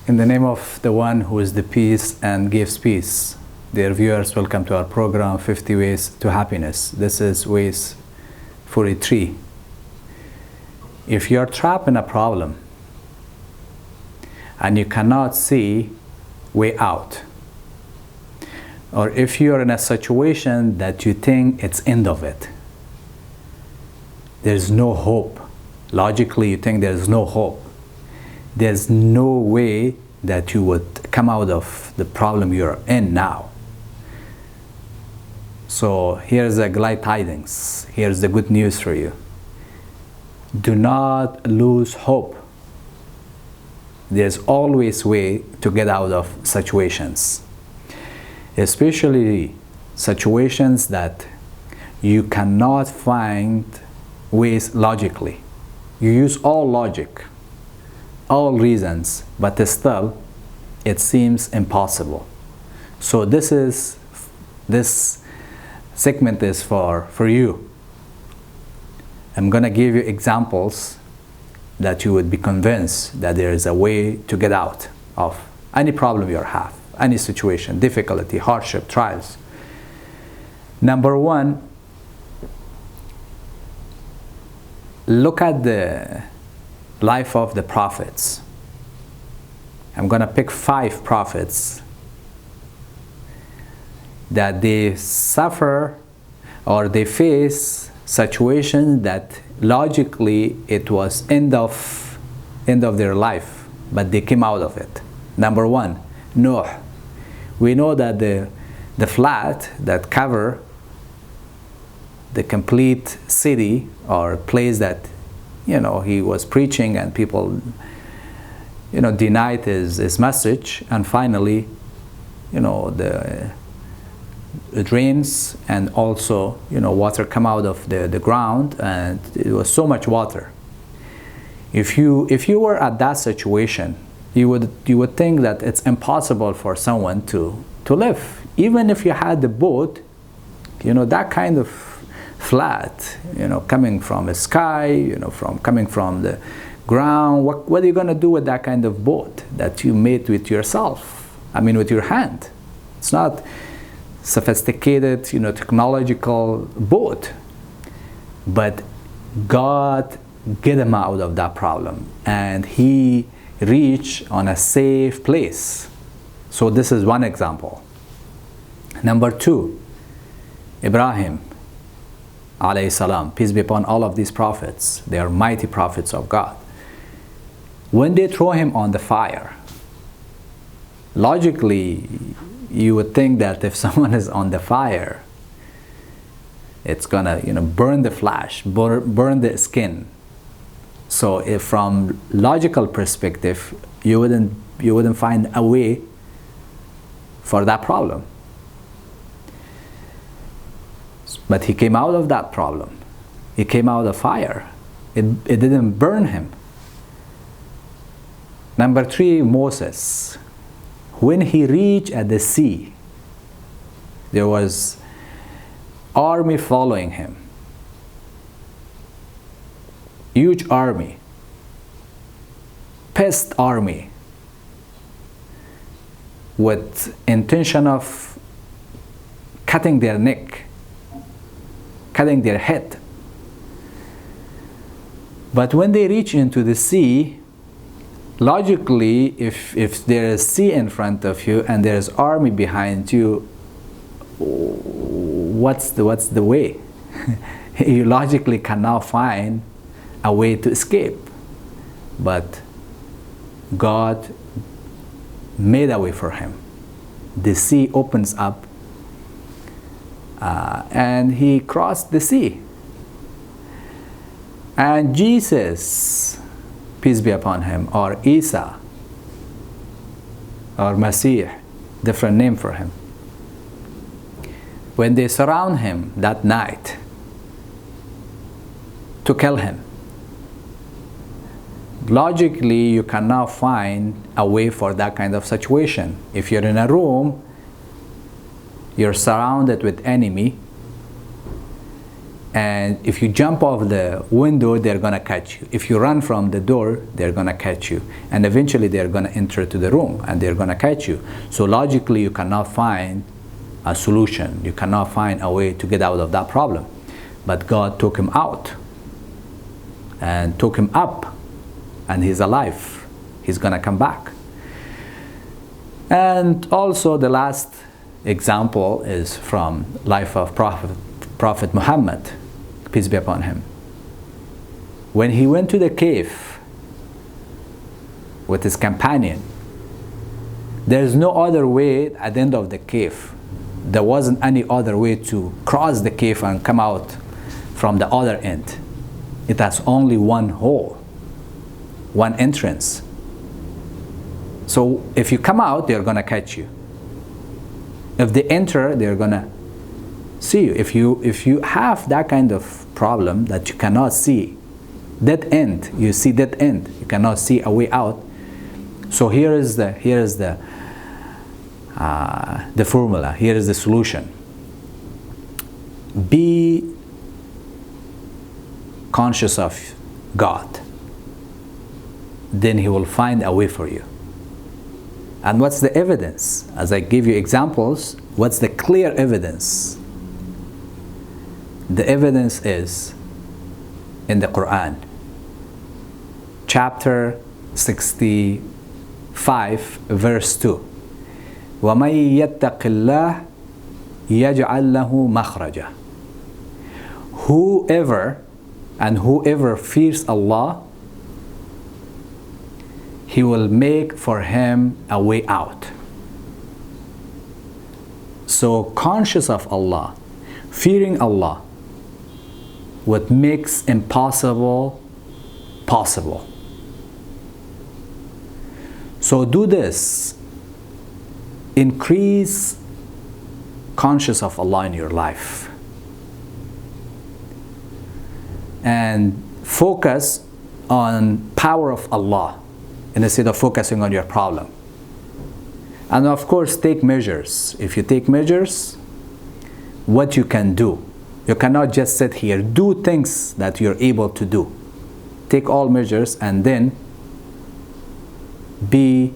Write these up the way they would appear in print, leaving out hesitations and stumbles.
In the name of the one who is the peace and gives peace. Dear viewers, welcome to our program 50 Ways to Happiness. This is Ways 43. If you're trapped in a problem and you cannot see way out, or if you're in a situation that you think it's end of it, there's no hope. Logically, you think there's no hope. There's no way that you would come out of the problem you're in now. So here's the glad tidings. Here's the good news for you. Do not lose hope. There's always a way to get out of situations, especially situations that you cannot find ways logically. You use all logic, all reasons, but still it seems impossible. So this segment is for you. I'm gonna give you examples that you would be convinced that there is a way to get out of any problem you have, any situation, difficulty, hardship, trials. Number one, look at the life of the prophets. I'm going to pick 5 prophets that they suffer or they face situations that logically it was end of their life, but they came out of it. Number 1, Noah. We know that the flood that cover the complete city or place that he was preaching and people denied his message, and finally the rains and also water come out of the ground, and it was so much water. If you were at that situation, you would think that it's impossible for someone to live, even if you had the boat. That kind of flood, coming from the sky, coming from the ground. What are you going to do with that kind of boat that you made with yourself? I mean, with your hand. It's not sophisticated, technological boat. But God get him out of that problem, and he reached on a safe place. So this is one example. Number 2, Ibrahim alayhi salam, peace be upon all of these prophets. They are mighty prophets of God. When they throw him on the fire, logically you would think that if someone is on the fire, it's gonna burn the flesh, burn the skin. So if from logical perspective, you wouldn't find a way for that problem. But he came out of that problem. He came out of fire. It didn't burn him. Number 3, Moses. When he reached at the sea, there was army following him. Huge army. Pest army. With intention of cutting their neck, cutting their head. But when they reach into the sea, logically, if there is sea in front of you and there is army behind you, what's the way? You logically cannot find a way to escape. But God made a way for him. The sea opens up, and he crossed the sea. And Jesus, peace be upon him, or Isa, or Masih, different name for him, when they surround him that night to kill him, logically you cannot find a way for that kind of situation. If you're in a room, you're surrounded with enemy, And if you jump off the window, they're going to catch you. If you run from the door, they're going to catch you. And eventually they're going to enter to the room and they're going to catch you. So logically, you cannot find a solution. You cannot find a way to get out of that problem. But God took him out and took him up, and he's alive. He's going to come back. And also the last example is from life of Prophet Muhammad, peace be upon him. When he went to the cave with his companion, there's no other way at the end of the cave. There wasn't any other way to cross the cave and come out from the other end. It has only one hole, one entrance. So if you come out, they're going to catch you. If they enter, they're going to see you. If you have that kind of problem that you cannot see dead end, you see dead end, you cannot see a way out. So here is the formula. Here is the solution. Be conscious of God. Then He will find a way for you. And what's the evidence? As I give you examples, what's the clear evidence? The evidence is in the Quran, chapter 65, verse 2. وَمَن يَتَّقِ اللَّهِ يَجْعَلْ لَهُ مَخْرَجًا. Whoever fears Allah, He will make for him a way out. So conscious of Allah, fearing Allah, what makes impossible possible. So do this. Increase conscious of Allah in your life. And focus on power of Allah instead of focusing on your problem. And of course, take measures. If you take measures, what you can do. You cannot just sit here. Do things that you're able to do. Take all measures and then be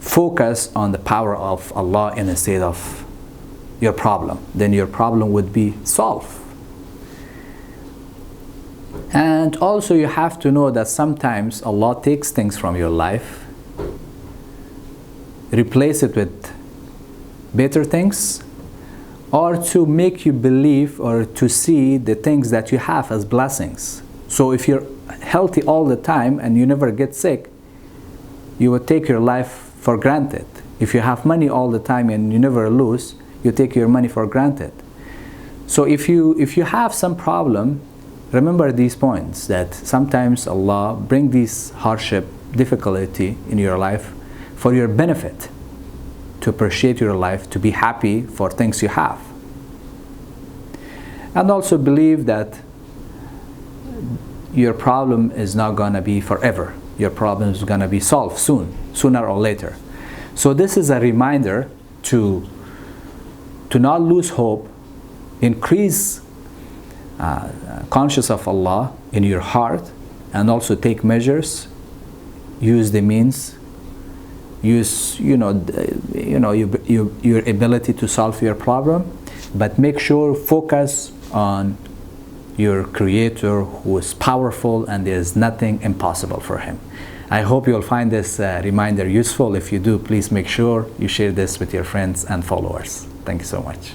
focused on the power of Allah instead of your problem. Then your problem would be solved. And also you have to know that sometimes Allah takes things from your life, replace it with better things, or to make you believe or to see the things that you have as blessings. So if you're healthy all the time and you never get sick, you would take your life for granted. If you have money all the time and you never lose, you take your money for granted. So if you have some problem, remember these points, that sometimes Allah brings this hardship, difficulty in your life for your benefit, to appreciate your life, to be happy for things you have. And also believe that your problem is not going to be forever. Your problem is going to be solved sooner or later. So this is a reminder to not lose hope, increase conscious of Allah in your heart, and also take measures, use the means, use your ability to solve your problem, but make sure focus on your Creator, who is powerful and there is nothing impossible for Him. I hope you'll find this reminder useful. If you do, please make sure you share this with your friends and followers. Thank you so much.